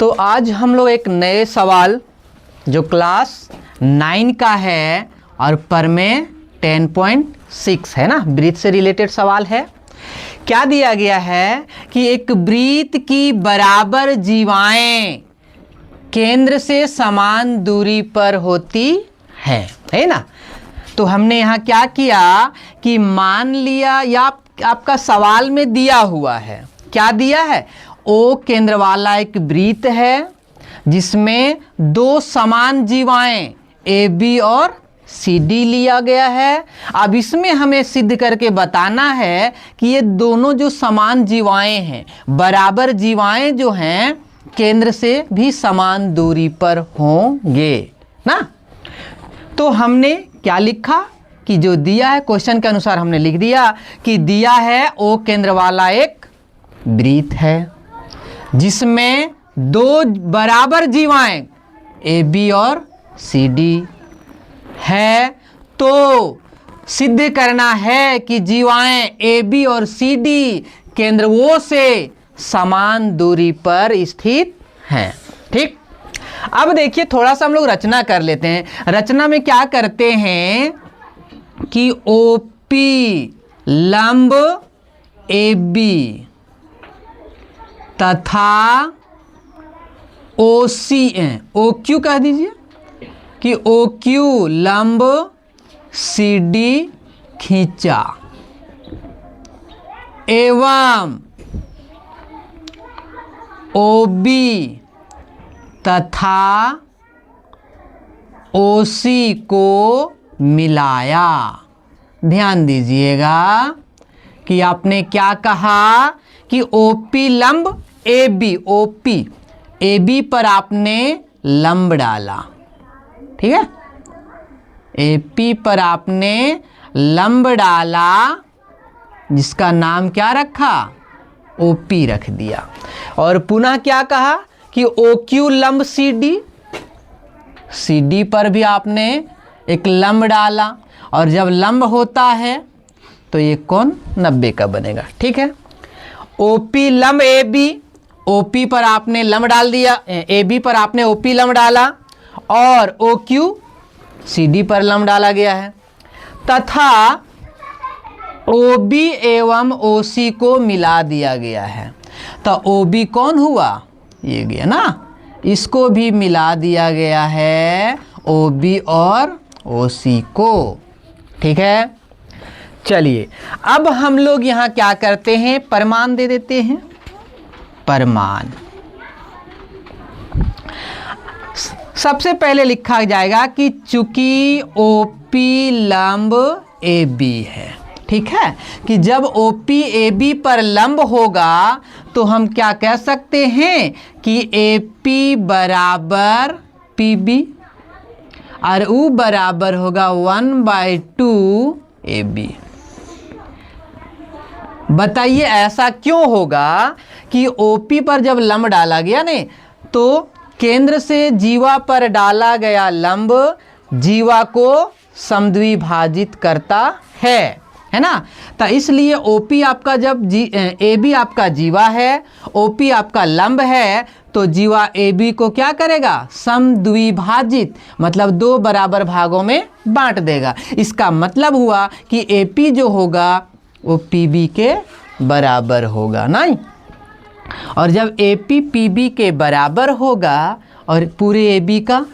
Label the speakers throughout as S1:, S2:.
S1: तो आज हम लोग एक नए सवाल जो क्लास 9 का है और पर में 10.6 है ना, वृत्त से रिलेटेड सवाल है। क्या दिया गया है कि एक वृत्त की बराबर जीवाएं केंद्र से समान दूरी पर होती है ना। तो हमने यहाँ क्या किया कि मान लिया या आपका सवाल में दिया हुआ है, क्या दिया है, ओ केंद्र वाला एक वृत्त है जिसमें दो समान जीवाएं ए बी और सी डी लिया गया है। अब इसमें हमें सिद्ध करके बताना है कि ये दोनों जो समान जीवाएं हैं, बराबर जीवाएं जो हैं, केंद्र से भी समान दूरी पर होंगे ना। तो हमने क्या लिखा कि जो दिया है क्वेश्चन के अनुसार हमने लिख दिया कि दिया है ओ केंद्र वाला एक वृत्त है जिसमें दो बराबर जीवाएं ए बी और सी डी है। तो सिद्ध करना है कि जीवाएं ए बी और सी डी केंद्र ओ से समान दूरी पर स्थित हैं। ठीक, अब देखिए थोड़ा सा हम लोग रचना कर लेते हैं। रचना में क्या करते हैं कि ओ पी लंब ए बी तथा ओ सी ओ क्यू कह दीजिए कि ओ क्यू लंब सी डी खींचा एवं ओ बी तथा ओ सी को मिलाया। ध्यान दीजिएगा कि आपने क्या कहा कि ओ पी लंब A B, O P A B पर आपने लंब डाला, ठीक है, ए पी पर आपने लंब डाला जिसका नाम क्या रखा, ओ पी रख दिया। और पुनः क्या कहा कि ओ क्यू लंब सी डी, सी डी पर भी आपने एक लंब डाला और जब लंब होता है तो ये कोण 90 का बनेगा। ठीक है, ओ पी लंब ए बी, ओ पी पर आपने लंब डाल दिया, ए बी पर आपने ओ पी लंब डाला और ओ क्यू सी डी पर लंब डाला गया है तथा ओ बी एवं ओ सी को मिला दिया गया है। तो ओ बी कौन हुआ, ये गया ना, इसको भी मिला दिया गया है ओ बी और ओ सी को। ठीक है, चलिए अब हम लोग यहाँ क्या करते हैं, परिमाण दे देते हैं। परिमाण सबसे पहले लिखा जाएगा कि चूंकि ओ पी लंब ए बी है, ठीक है, कि जब ओ पी ए बी पर लंब होगा तो हम क्या कह सकते हैं कि ए पी बराबर पी बी और U बराबर होगा 1/2 ए बी। बताइए ऐसा क्यों होगा कि OP पर जब लंब डाला गया ने तो केंद्र से जीवा पर डाला गया लंब जीवा को समद्विभाजित करता है ना। तो इसलिए OP आपका जब AB आपका जीवा है, OP आपका लंब है, तो जीवा AB को क्या करेगा, समद्विभाजित, मतलब दो बराबर भागों में बांट देगा। इसका मतलब हुआ कि AP जो होगा वो PB के बराबर होगा नहीं। और जब AP PB के बराबर होगा और पूरे AB का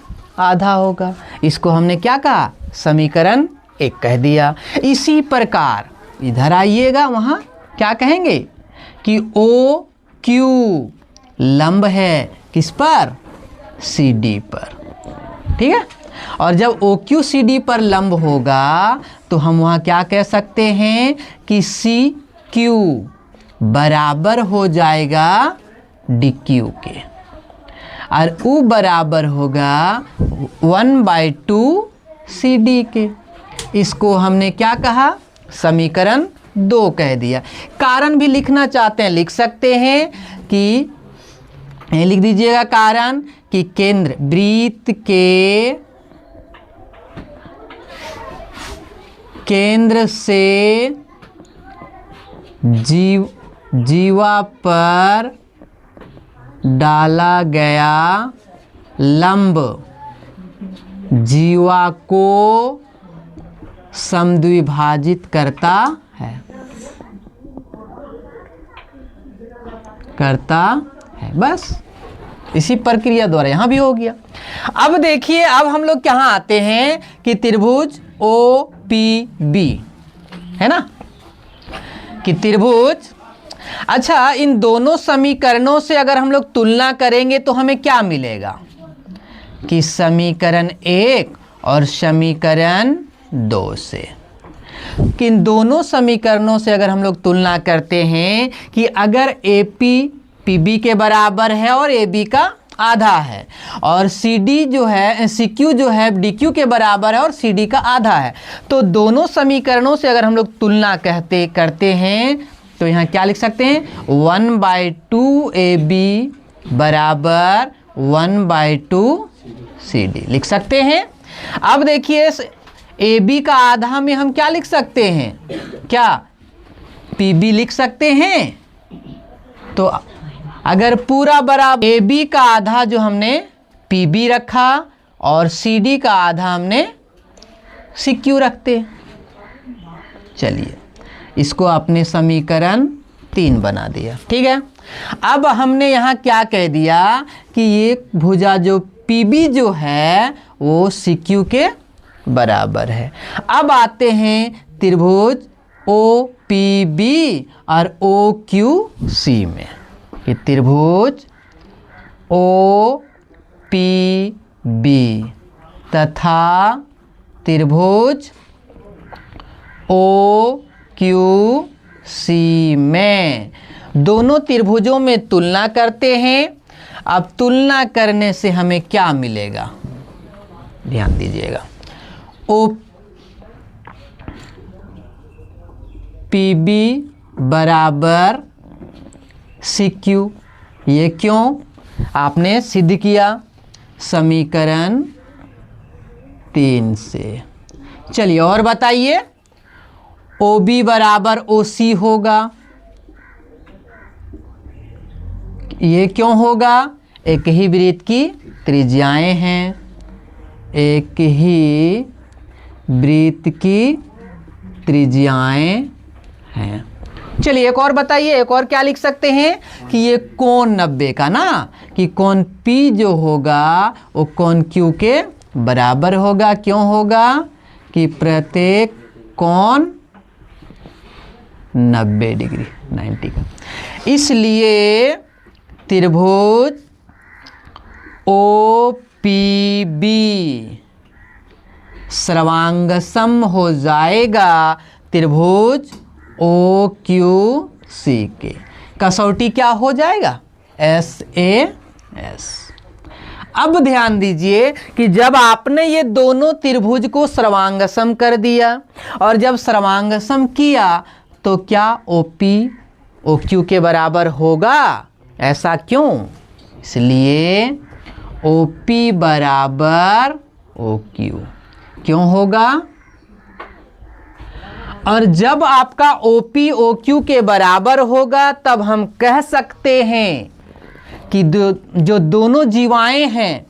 S1: आधा होगा, इसको हमने क्या कहा, समीकरण 1 कह दिया। इसी प्रकार इधर आइएगा, वहाँ क्या कहेंगे कि ओ क्यू लंब है किस पर, सी डी पर, ठीक है। और जब ओ क्यू सी डी पर लंब होगा तो हम वहाँ क्या कह सकते हैं कि सी क्यू बराबर हो जाएगा डी क्यू के और U बराबर होगा 1/2 सी डी के। इसको हमने क्या कहा, समीकरण 2 कह दिया। कारण भी लिखना चाहते हैं लिख सकते हैं कि लिख दीजिएगा कारण कि केंद्र वृत्त के केंद्र से जीवा पर डाला गया लंब जीवा को समद्विभाजित करता है, बस इसी प्रक्रिया द्वारा यहां भी हो गया। अब देखिए, अब हम लोग कहाँ आते हैं कि त्रिभुज OPB है ना, कि त्रिभुज, अच्छा इन दोनों समीकरणों से अगर हम लोग तुलना करेंगे तो हमें क्या मिलेगा कि समीकरण 1 और समीकरण 2 से, कि इन दोनों समीकरणों से अगर हम लोग तुलना करते हैं कि अगर AP PB के बराबर है और AB का आधा है, और CD जो है CQ जो है DQ के बराबर है और CD का आधा है, तो दोनों समीकरणों से अगर हम लोग तुलना करते हैं तो यहाँ क्या लिख सकते हैं, 1/2 AB बराबर 1/2 CD लिख सकते हैं। अब देखिए AB का आधा में हम क्या लिख सकते हैं, क्या PB लिख सकते हैं। तो अगर पूरा बराबर AB का आधा जो हमने PB रखा और CD का आधा हमने CQ रखते, चलिए इसको अपने समीकरण 3 बना दिया, ठीक है। अब हमने यहाँ क्या कह दिया कि ये भुजा जो PB जो है वो CQ के बराबर है। अब आते हैं त्रिभुज OPB और OQC में, कि त्रिभुज OPB तथा त्रिभुज OQC में, दोनों त्रिभुजों में तुलना करते हैं। अब तुलना करने से हमें क्या मिलेगा, ध्यान दीजिएगा, OPB बराबर CQ, ये क्यों, आपने सिद्ध किया समीकरण 3 से। चलिए और बताइए, OB बराबर OC होगा, ये क्यों होगा, एक ही वृत्त की त्रिज्याएं हैं, एक ही वृत्त की त्रिज्याएं हैं। चलिए एक और बताइए, एक और क्या लिख सकते हैं कि ये कोण 90 का ना, कि कोण P जो होगा वो कोण Q के बराबर होगा। क्यों होगा कि प्रत्येक कोण 90 डिग्री 90 का, इसलिए त्रिभुज OPB सर्वांगसम हो जाएगा त्रिभुज OQC के। कसौटी क्या हो जाएगा, SAS। अब ध्यान दीजिए कि जब आपने ये दोनों त्रिभुज को सर्वांगसम कर दिया और जब सर्वांगसम किया तो क्या OP OQ के बराबर होगा, ऐसा क्यों, इसलिए OP बराबर OQ क्यों होगा। और जब आपका OP OQ के बराबर होगा तब हम कह सकते हैं कि जो दोनों जीवाएं हैं,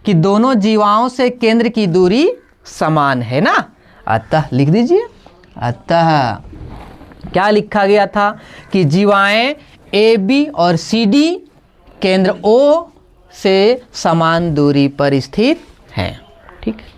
S1: कि दोनों जीवाओं से केंद्र की दूरी समान है ना। अतः लिख दीजिए, अतः क्या लिखा गया था कि जीवाएं AB और CD केंद्र O से समान दूरी पर स्थित हैं, ठीक है।